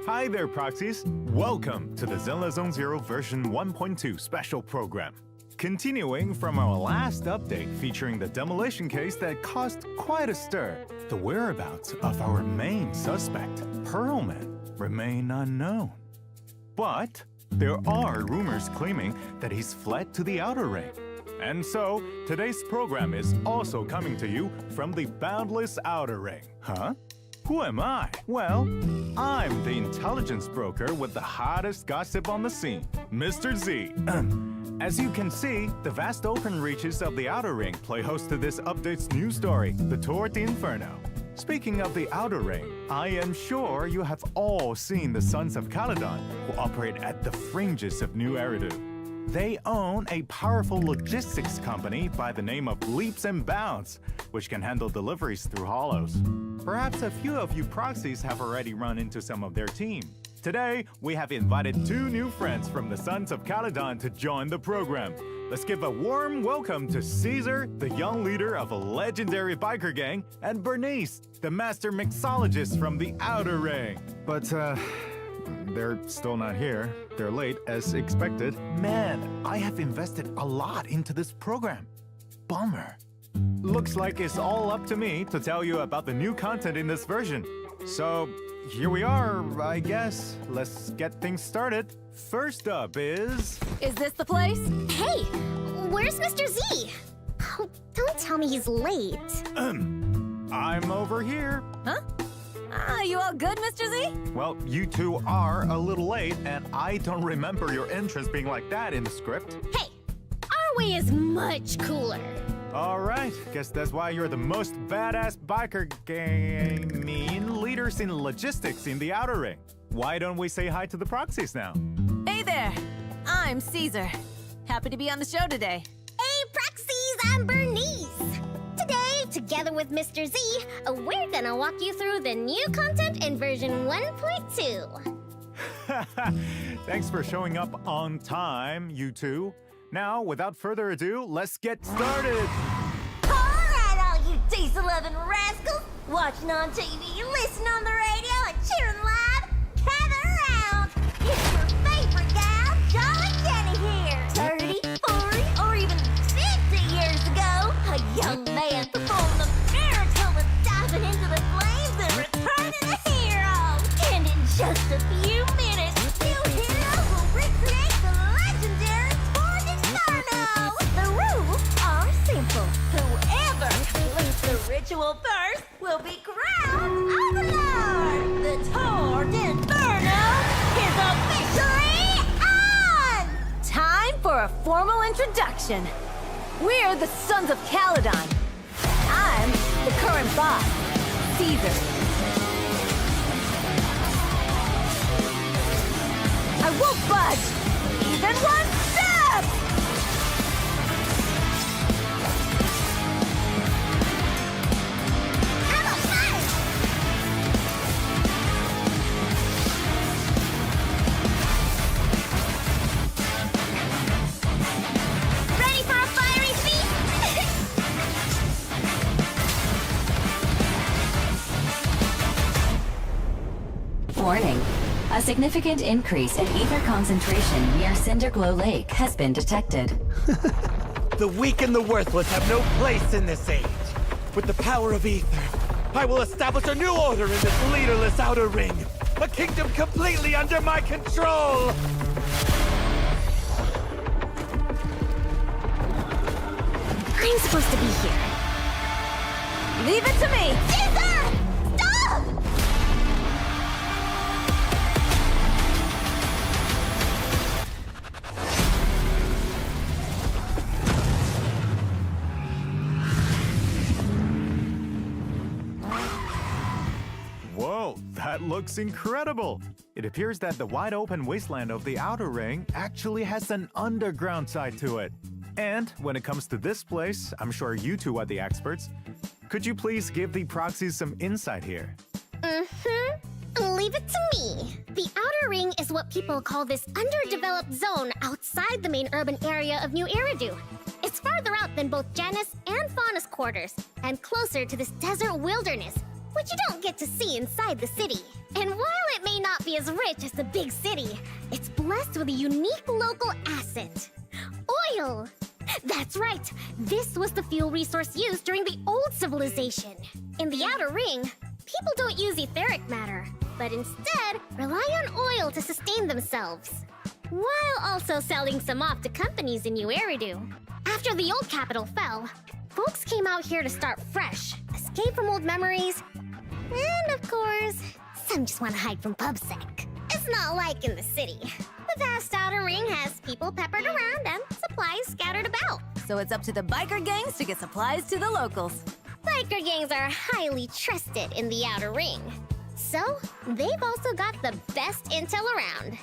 Hi there, Proxies! Welcome to the Zenless Zone Zero version 1.2 special program. Continuing from our last update featuring the demolition case that caused quite a stir, the whereabouts of our main suspect, Pearlman, remain unknown. But there are rumors claiming that he's fled to the Outer Ring. And so, today's program is also coming to you from the boundless Outer Ring. Huh? Who am I? Well, I'm the intelligence broker with the hottest gossip on the scene, Mr. Z. As you can see, the vast open reaches of the Outer Ring play host to this update's new story, the Tour d'Inferno. Speaking of the Outer Ring, I am sure you have all seen the Sons of Caledon, who operate at the fringes of New Eridu. They own a powerful logistics company by the name of Leaps and Bounds, which can handle deliveries through hollows. Perhaps a few of you proxies have already run into some of their team. Today, we have invited two new friends from the Sons of Caledon to join the program. Let's give a warm welcome to Caesar, the young leader of a legendary biker gang, and Bernice, the master mixologist from the Outer Ring. But, they're still not here. They're late, as expected. Man, I have invested a lot into this program. Bummer. Looks like it's all up to me to tell you about the new content in this version. So, here we are, I guess. Let's get things started. First up is... Is this the place? Hey, where's Mr. Z? Oh, don't tell me he's late. I'm over here. Huh? You all good, Mr. Z? Well, you two are a little late, and I don't remember your entrance being like that in the script. Hey, our way is much cooler. All right, guess that's why you're the most badass biker gang leaders in logistics in the Outer Ring. Why don't we say hi to the proxies now? Hey there, I'm Caesar. Happy to be on the show today. Hey, Proxies, I'm Bernice. Today, together with Mr. Z, we're gonna walk you through the new content in version 1.2. Thanks for showing up on time, you two. Now, without further ado, let's get started! Alright, all you diesel-loving rascals! Watching on TV, listening on the radio, and cheering live, gather around! It's your favorite gal, Jolly Jenny here! 30, 40, or even 50 years ago, a young man performed a miracle of diving into the flames and returning a hero! And in just a few minutes, you heroes will recreate the legendary Tour d'Inferno! The rules are simple. Whoever completes the ritual first will be crowned Overlord! The Tour d'Inferno is officially on! Time for a formal introduction. We're the Sons of Caledon. I'm the current boss, Caesar. I won't budge, even one step! How about fun? Ready for a fiery feast? Warning. A significant increase in ether concentration near Cinderglow Lake has been detected. The weak and the worthless have no place in this age. With the power of ether, I will establish a new order in this leaderless Outer Ring. A kingdom completely under my control! I'm supposed to be here. Leave it to me! Caesar! Stop! Whoa, that looks incredible! It appears that the wide-open wasteland of the Outer Ring actually has an underground side to it. And when it comes to this place, I'm sure you two are the experts. Could you please give the proxies some insight here? Leave it to me. The Outer Ring is what people call this underdeveloped zone outside the main urban area of New Eridu. It's farther out than both Janus and Faunus quarters, and closer to this desert wilderness. which you don't get to see inside the city. And while it may not be as rich as the big city, it's blessed with a unique local asset: oil. That's right, this was the fuel resource used during the old civilization. In the Outer Ring, people don't use etheric matter, but instead rely on oil to sustain themselves, while also selling some off to companies in New Eridu. After the old capital fell, folks came out here to start fresh, escape from old memories, and of course, some just want to hide from PubSec. It's not like in the city. The vast Outer Ring has people peppered around and supplies scattered about. So it's up to the biker gangs to get supplies to the locals. Biker gangs are highly trusted in the Outer Ring, so they've also got the best intel around.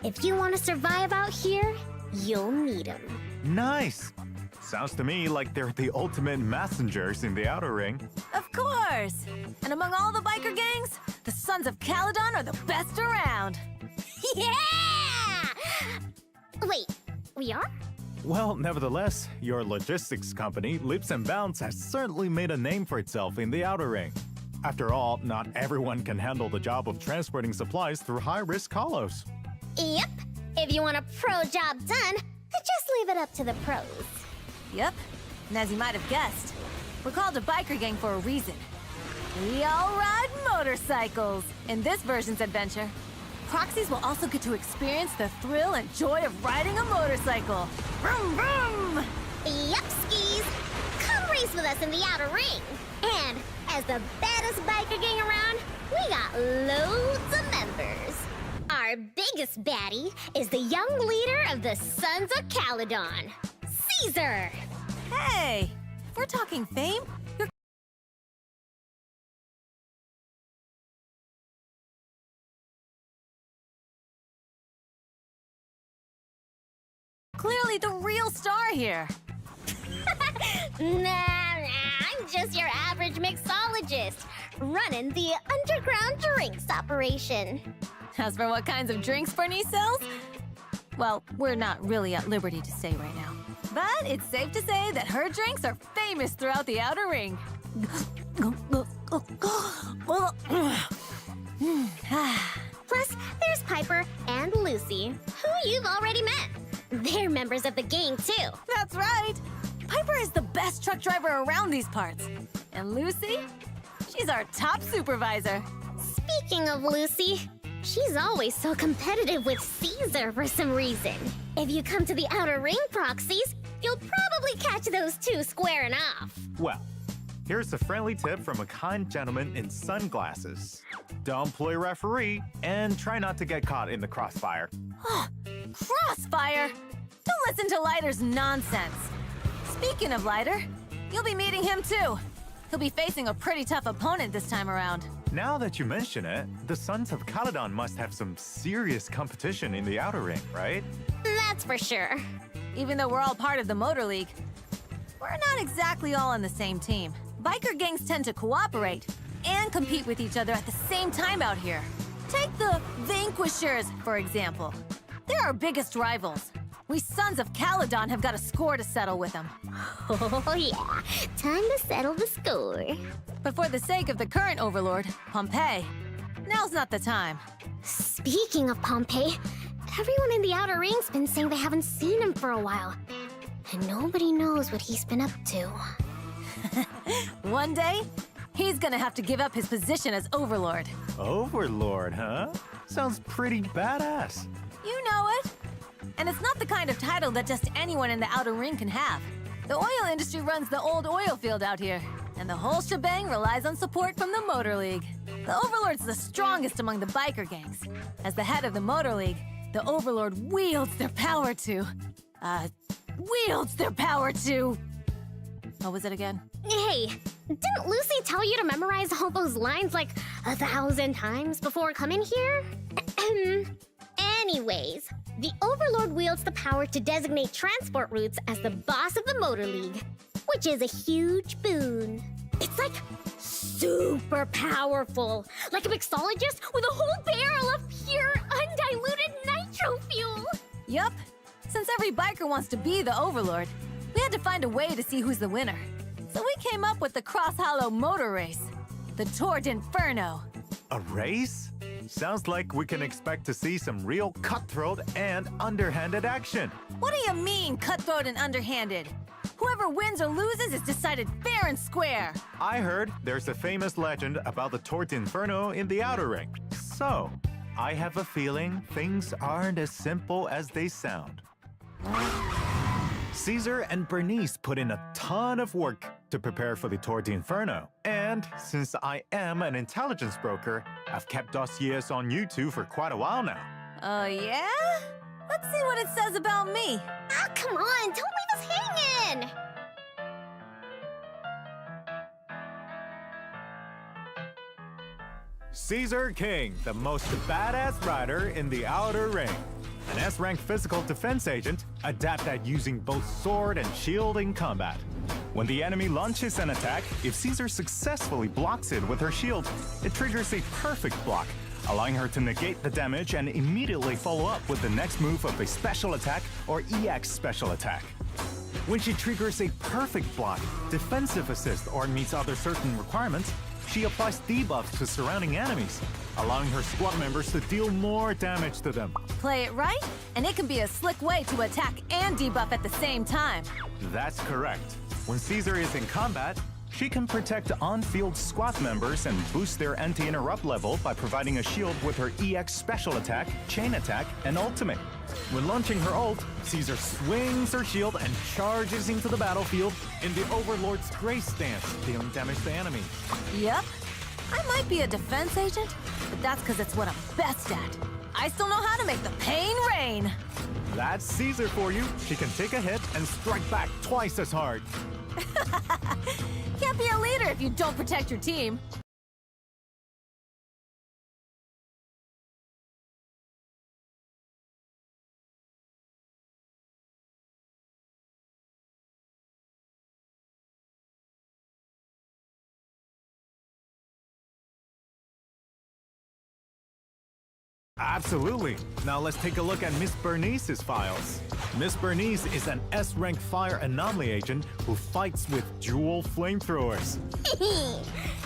If you want to survive out here, you'll need them. Nice! Sounds to me like they're the ultimate messengers in the Outer Ring. Of course! And among all the biker gangs, the Sons of Caledon are the best around. Yeah! Wait, we are? Well, nevertheless, your logistics company, Leaps and Bounds, has certainly made a name for itself in the Outer Ring. After all, not everyone can handle the job of transporting supplies through high-risk hollows. Yep. If you want a pro job done, just leave it up to the pros. Yep, and as you might have guessed, we're called a biker gang for a reason. We all ride motorcycles in this version's adventure. Proxies will also get to experience the thrill and joy of riding a motorcycle. Vroom, vroom! Yep, skis. Come race with us in the Outer Ring. And as the baddest biker gang around, we got loads of members. Our biggest baddie is the young leader of the Sons of Caledon, Caesar. Hey, if we're talking fame, you're clearly the real star here. Nah, I'm just your average mixologist, running the underground drinks operation. As for what kinds of drinks Bernice sells, well, we're not really at liberty to say right now. But it's safe to say that her drinks are famous throughout the Outer Ring. Plus, there's Piper and Lucy, who you've already met. They're members of the gang, too. That's right! Piper is the best truck driver around these parts. And Lucy? She's our top supervisor. Speaking of Lucy, she's always so competitive with Caesar for some reason. If you come to the Outer Ring proxies, you'll probably catch those two squaring off. Well, here's a friendly tip from a kind gentleman in sunglasses. Don't play referee, and try not to get caught in the crossfire. Crossfire! Don't listen to Lighter's nonsense. Speaking of Lighter, you'll be meeting him too. He'll be facing a pretty tough opponent this time around. Now that you mention it, the Sons of Caledon must have some serious competition in the Outer Ring, right? That's for sure. Even though we're all part of the Motor League, we're not exactly all on the same team. Biker gangs tend to cooperate and compete with each other at the same time out here. Take the Vanquishers, for example. They're our biggest rivals. We Sons of Caledon have got a score to settle with them. Oh yeah, time to settle the score. But for the sake of the current overlord, Pompeii, now's not the time. Speaking of Pompeii, everyone in the Outer Ring's been saying they haven't seen him for a while. And nobody knows what he's been up to. One day, he's gonna have to give up his position as overlord. Overlord, huh? Sounds pretty badass. You know it. And it's not the kind of title that just anyone in the Outer Ring can have. The oil industry runs the old oil field out here, and the whole shebang relies on support from the Motor League. The Overlord's the strongest among the biker gangs. As the head of the Motor League, the Overlord wields their power to... What was it again? Hey, didn't Lucy tell you to memorize all those lines like 1,000 times before coming here? Anyways, the Overlord wields the power to designate transport routes as the boss of the Motor League, which is a huge boon. It's like super powerful, like a mixologist with a whole barrel of pure, undiluted nitro fuel. Yup. Since every biker wants to be the Overlord, we had to find a way to see who's the winner. So we came up with the Cross Hollow Motor Race. the Tour d'Inferno. A race? Sounds like we can expect to see some real cutthroat and underhanded action. What do you mean, cutthroat and underhanded? Whoever wins or loses is decided fair and square. I heard there's a famous legend about the Tour d'Inferno in the outer ring. So, I have a feeling things aren't as simple as they sound. Caesar and Bernice put in a ton of work to prepare for the Tour d'Inferno. And since I am an intelligence broker, I've kept dossiers on you two for quite a while now. Oh, yeah? Let's see what it says about me. Ah, come on, don't leave us hanging! Caesar King, the most badass rider in the outer ring. An S-rank physical defense agent, adept at using both sword and shield in combat. When the enemy launches an attack, if Caesar successfully blocks it with her shield, it triggers a perfect block, allowing her to negate the damage and immediately follow up with the next move of a special attack or EX special attack. When she triggers a perfect block, defensive assist, or meets other certain requirements, she applies debuffs to surrounding enemies, allowing her squad members to deal more damage to them. Play it right, and it can be a slick way to attack and debuff at the same time. That's correct. When Caesar is in combat, she can protect on-field squad members and boost their anti-interrupt level by providing a shield with her EX special attack, chain attack, and ultimate. When launching her ult, Caesar swings her shield and charges into the battlefield in the Overlord's Grace stance, dealing damage to enemies. Yep. I might be a defense agent, but that's because it's what I'm best at. I still know how to make the pain rain. That's Caesar for you. She can take a hit and strike back twice as hard. Can't be a leader if you don't protect your team. Absolutely. Now let's take a look at Miss Bernice's files. Miss Bernice is an S-rank fire anomaly agent who fights with dual flamethrowers.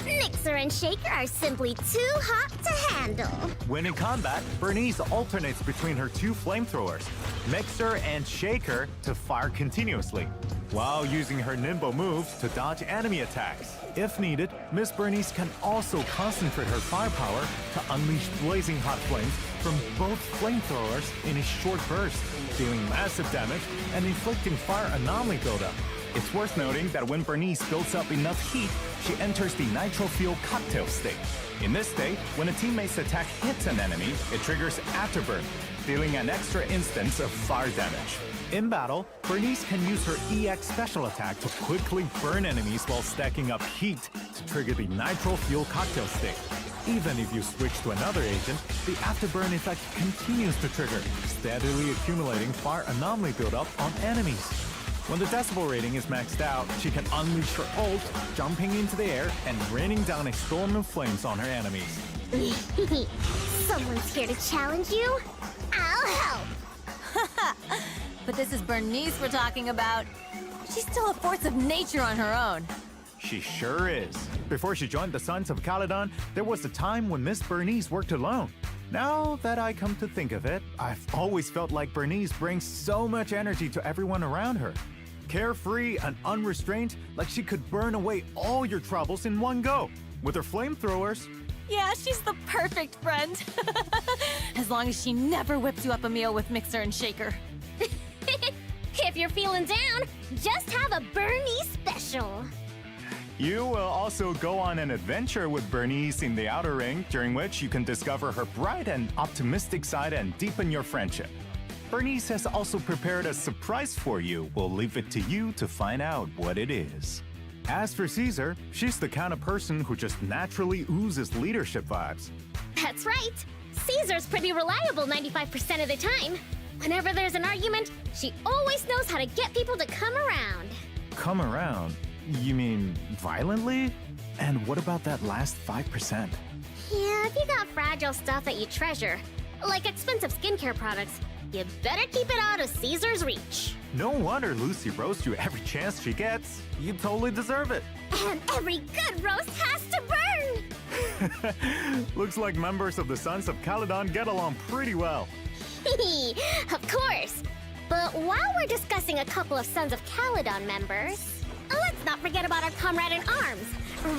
Mixer and Shaker are simply too hot to handle. When in combat, Bernice alternates between her two flamethrowers, Mixer and Shaker, to fire continuously, while using her nimble moves to dodge enemy attacks. If needed, Miss Bernice can also concentrate her firepower to unleash blazing hot flames from both flamethrowers in a short burst, dealing massive damage and inflicting fire anomaly buildup. It's worth noting that when Bernice builds up enough heat, she enters the nitro fuel cocktail state. In this state, when a teammate's attack hits an enemy, it triggers Afterburn, dealing an extra instance of fire damage. In battle, Bernice can use her EX special attack to quickly burn enemies while stacking up heat to trigger the nitro fuel cocktail state. Even if you switch to another agent, the afterburn effect continues to trigger, steadily accumulating fire anomaly buildup on enemies. When the decibel rating is maxed out, she can unleash her ult, jumping into the air and raining down a storm of flames on her enemies. Someone's here to challenge you? I'll help! But this is Bernice we're talking about. She's still a force of nature on her own. She sure is. Before she joined the Sons of Caledon, there was a time when Miss Bernice worked alone. Now that I come to think of it, I've always felt like Bernice brings so much energy to everyone around her. Carefree and unrestrained, like she could burn away all your troubles in one go. With her flamethrowers, Yeah, she's the perfect friend. As long as she never whips you up a meal with Mixer and Shaker. If you're feeling down, just have a Bernie special. you will also go on an adventure with Bernice in the Outer Ring, during which you can discover her bright and optimistic side and deepen your friendship. Bernice has also prepared a surprise for you. We'll leave it to you to find out what it is. As for Caesar, she's the kind of person who just naturally oozes leadership vibes. That's right. Caesar's pretty reliable 95% of the time. Whenever there's an argument, she always knows how to get people to come around. Come around? You mean violently? And what about that last 5%? Yeah, if you got fragile stuff that you treasure, like expensive skincare products, you better keep it out of Caesar's reach. No wonder Lucy roasts you every chance she gets. You totally deserve it. And every good roast has to burn! Looks like members of the Sons of Caledon get along pretty well. Of course. But while we're discussing a couple of Sons of Caledon members, let's not forget about our comrade in arms,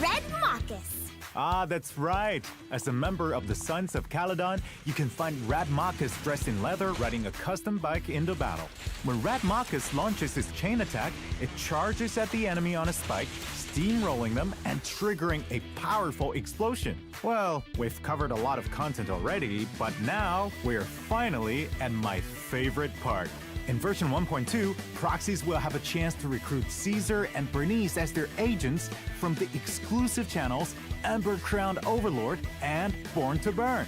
Red Marcus. Ah, that's right. As a member of the Sons of Caledon, you can find Radmachus dressed in leather riding a custom bike into battle. When Radmachus launches his chain attack, it charges at the enemy on a spike, steamrolling them and triggering a powerful explosion. Well, we've covered a lot of content already, but now we're finally at my favorite part. In version 1.2, proxies will have a chance to recruit Caesar and Bernice as their agents from the exclusive channels Ember Crowned Overlord and Born to Burn.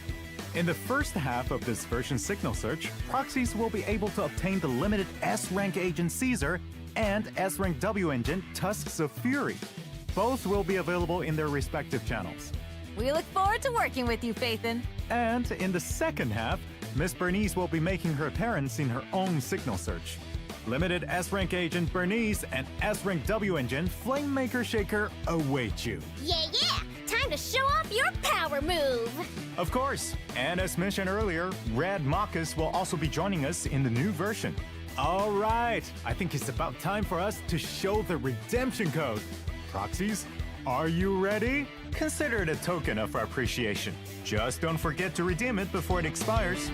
In the first half of this version signal search, proxies will be able to obtain the limited S-rank agent Caesar and S-rank W agent Tusks of Fury. Both will be available in their respective channels. We look forward to working with you, Phaethon. And in the second half, Miss Bernice will be making her appearance in her own signal search. Limited S-rank agent Bernice and S-rank W agent Flamemaker Shaker await you. Yeah, yeah! Time to show off your power move! Of course, and as mentioned earlier, Red Marcus will also be joining us in the new version. All right, I think it's about time for us to show the redemption code. Proxies, are you ready? Consider it a token of our appreciation. Just don't forget to redeem it before it expires.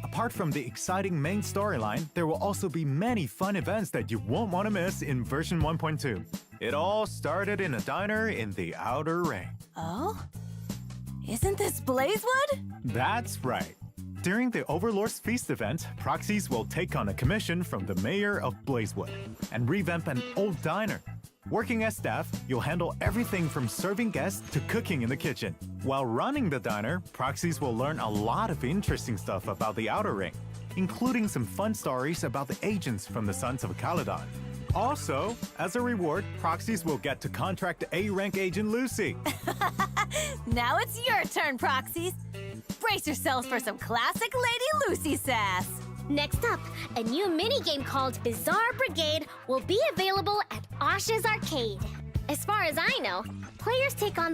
Apart from the exciting main storyline, there will also be many fun events that you won't want to miss in version 1.2. It all started in a diner in the Outer Ring. Oh? Isn't this Blazewood? That's right. During the Overlord's Feast event, proxies will take on a commission from the mayor of Blazewood and revamp an old diner. Working as staff, you'll handle everything from serving guests to cooking in the kitchen. While running the diner, proxies will learn a lot of interesting stuff about the Outer Ring, including some fun stories about the agents from the Sons of Caledon. Also, as a reward, proxies will get to contract A-rank agent Lucy. Now it's your turn, Proxies. Brace yourselves for some classic Lady Lucy sass. Next up, a new minigame called Bizarre Brigade will be available at Osh's Arcade. As far as I know, players take on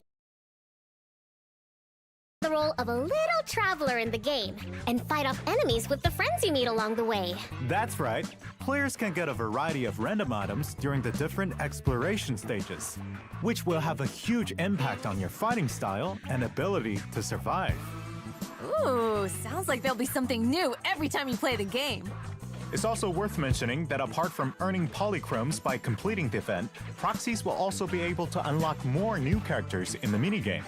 the role of a little traveler in the game and fight off enemies with the friends you meet along the way. That's right. Players can get a variety of random items during the different exploration stages, which will have a huge impact on your fighting style and ability to survive. Ooh, sounds like there'll be something new every time you play the game. It's also worth mentioning that apart from earning polychromes by completing the event, proxies will also be able to unlock more new characters in the minigame.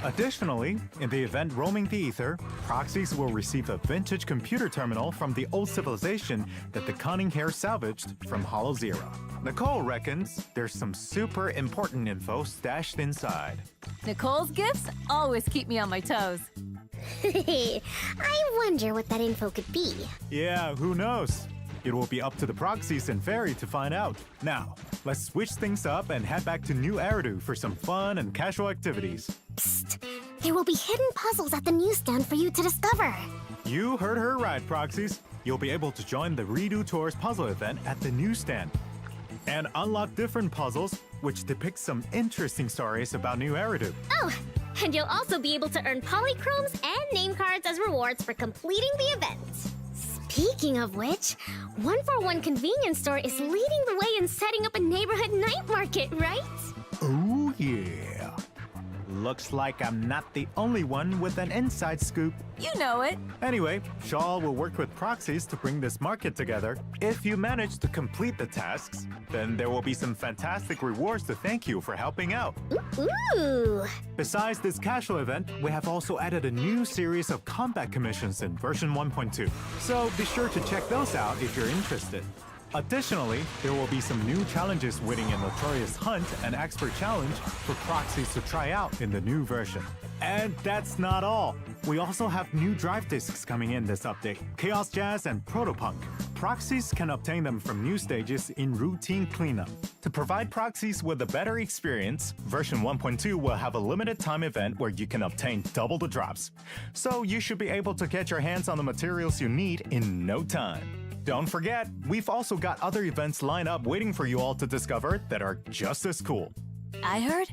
Additionally, in the event Roaming the Ether, proxies will receive a vintage computer terminal from the old civilization that the Cunning Hare salvaged from Hollow Zero. Nicole reckons there's some super important info stashed inside. Nicole's gifts always keep me on my toes. I wonder what that info could be. Yeah, who knows? It will be up to the proxies and Fairy to find out. Now, let's switch things up and head back to New Eridu for some fun and casual activities. Psst! There will be hidden puzzles at the newsstand for you to discover. You heard her right, proxies. You'll be able to join the Redo Tours puzzle event at the newsstand and unlock different puzzles which depict some interesting stories about New Eridu. Oh, and you'll also be able to earn polychromes and name cards as rewards for completing the event. Speaking of which, 141 Convenience Store is leading the way in setting up a neighborhood night market, right? Oh yeah. Looks like I'm not the only one with an inside scoop. You know it. Anyway, Shaw will work with proxies to bring this market together. If you manage to complete the tasks, then there will be some fantastic rewards to thank you for helping out. Ooh! Besides this casual event, we have also added a new series of combat commissions in version 1.2. So be sure to check those out if you're interested. Additionally, there will be some new challenges waiting in Notorious Hunt and Expert Challenge for proxies to try out in the new version. And that's not all. We also have new drive discs coming in this update, Chaos Jazz and Protopunk. Proxies can obtain them from new stages in routine cleanup. To provide proxies with a better experience, version 1.2 will have a limited time event where you can obtain double the drops. So you should be able to get your hands on the materials you need in no time. Don't forget, we've also got other events lined up waiting for you all to discover that are just as cool. I heard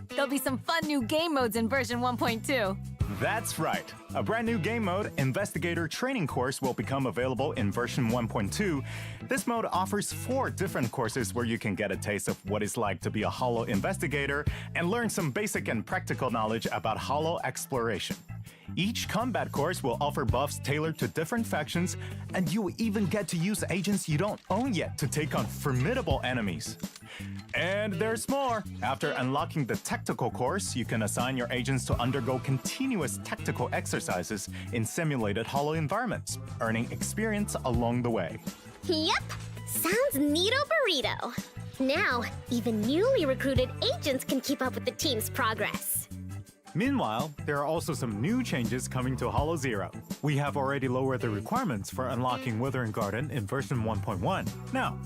there'll be some fun new game modes in version 1.2. That's right. A brand new game mode, Investigator Training Course, will become available in version 1.2. This mode offers 4 different courses where you can get a taste of what it's like to be a Holo investigator and learn some basic and practical knowledge about Holo exploration. Each combat course will offer buffs tailored to different factions, and you will even get to use agents you don't own yet to take on formidable enemies. And there's more! After unlocking the tactical course, you can assign your agents to undergo continuous tactical exercises in simulated Holo environments, earning experience along the way. Yep, sounds neato burrito. Now, even newly recruited agents can keep up with the team's progress. Meanwhile, there are also some new changes coming to Holo Zero. We have already lowered the requirements for unlocking Withering Garden in version 1.1. Now,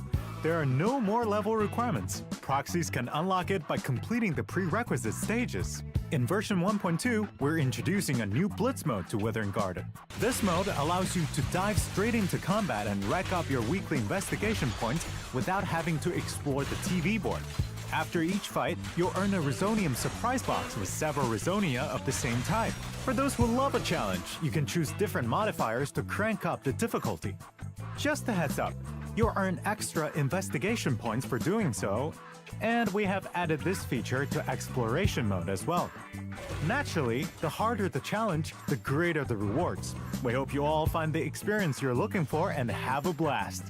there are no more level requirements. Proxies can unlock it by completing the prerequisite stages. In version 1.2, we're introducing a new Blitz mode to Withering Garden. This mode allows you to dive straight into combat and rack up your weekly investigation points without having to explore the TV board. After each fight, you'll earn a Resonium surprise box with several Resonia of the same type. For those who love a challenge, you can choose different modifiers to crank up the difficulty. Just a heads up, you'll earn extra investigation points for doing so, and we have added this feature to exploration mode as well. Naturally, the harder the challenge, the greater the rewards. We hope you all find the experience you're looking for and have a blast.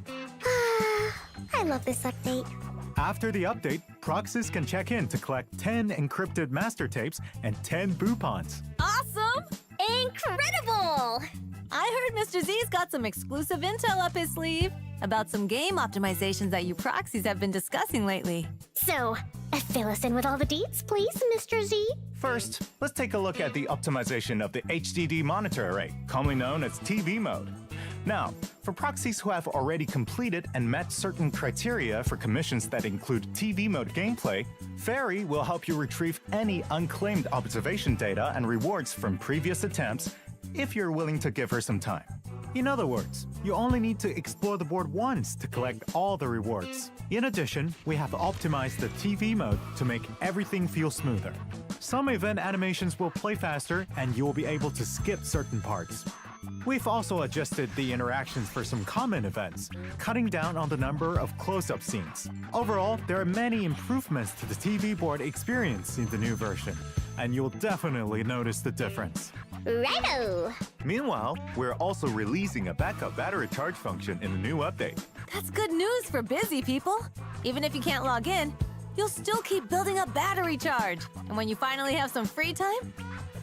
I love this update. After the update, proxies can check in to collect 10 encrypted master tapes and 10 boupons. Awesome! Incredible! I heard Mr. Z's got some exclusive intel up his sleeve about some game optimizations that you proxies have been discussing lately. So, fill us in with all the deets, please, Mr. Z. First, let's take a look at the optimization of the HDD monitor array, commonly known as TV mode. Now, for proxies who have already completed and met certain criteria for commissions that include TV mode gameplay, Fairy will help you retrieve any unclaimed observation data and rewards from previous attempts if you're willing to give her some time. In other words, you only need to explore the board once to collect all the rewards. In addition, we have optimized the TV mode to make everything feel smoother. Some event animations will play faster and you will be able to skip certain parts. We've also adjusted the interactions for some common events, cutting down on the number of close-up scenes. Overall, there are many improvements to the TV board experience in the new version, and you'll definitely notice the difference. Righto! Meanwhile, we're also releasing a backup battery charge function in the new update. That's good news for busy people. Even if you can't log in, you'll still keep building up battery charge. And when you finally have some free time,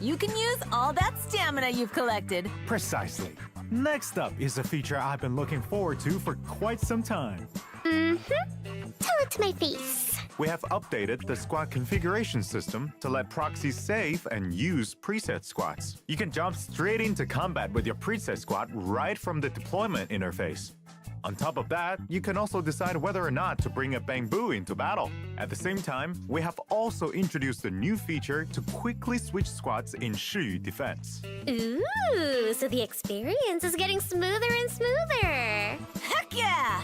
you can use all that stamina you've collected. Precisely. Next up is a feature I've been looking forward to for quite some time. Tell it to my face. We have updated the squad configuration system to let proxies save and use preset squads. You can jump straight into combat with your preset squad right from the deployment interface. On top of that, you can also decide whether or not to bring a Bangbu into battle. At the same time, we have also introduced a new feature to quickly switch squads in Shiyu defense. Ooh, so the experience is getting smoother and smoother. Heck yeah!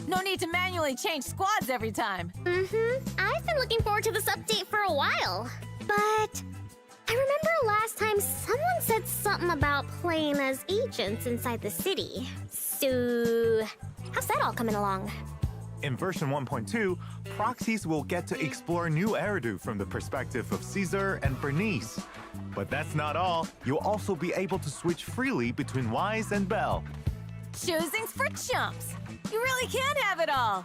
No need to manually change squads every time. I've been looking forward to this update for a while. But I remember last time someone said something about playing as agents inside the city. So, how's that all coming along? In version 1.2, proxies will get to explore new Eridu from the perspective of Caesar and Bernice. But that's not all. You'll also be able to switch freely between Wise and Belle. Choosing's for chumps. You really can have it all.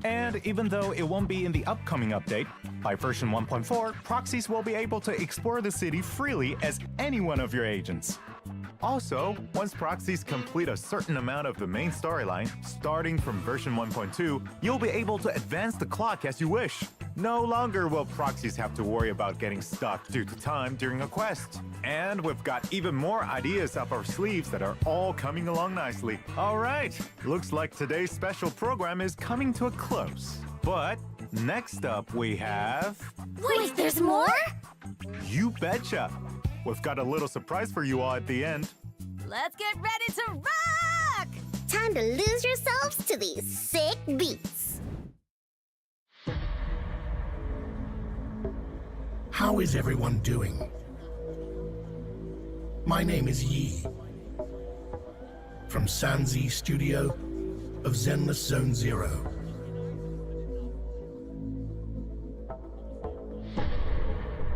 And even though it won't be in the upcoming update, by version 1.4, proxies will be able to explore the city freely as any one of your agents. Also, once proxies complete a certain amount of the main storyline, starting from version 1.2, you'll be able to advance the clock as you wish. No longer will proxies have to worry about getting stuck due to time during a quest. And we've got even more ideas up our sleeves that are all coming along nicely. Alright, looks like today's special program is coming to a close. But next up we have... Wait, there's more? You betcha! We've got a little surprise for you all at the end. Let's get ready to rock! Time to lose yourselves to these sick beats. How is everyone doing? My name is Yi, from Sanzi Studio of Zenless Zone Zero.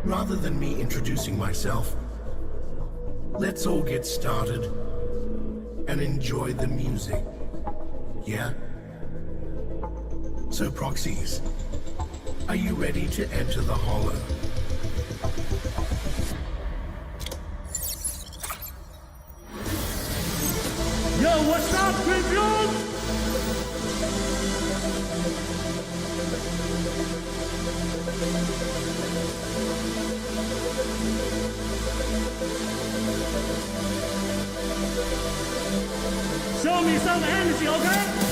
Rather than me introducing myself, let's all get started and enjoy the music, yeah? So proxies, are you ready to enter the hollow? Yo, what's up, Tribune? Show me some energy, okay?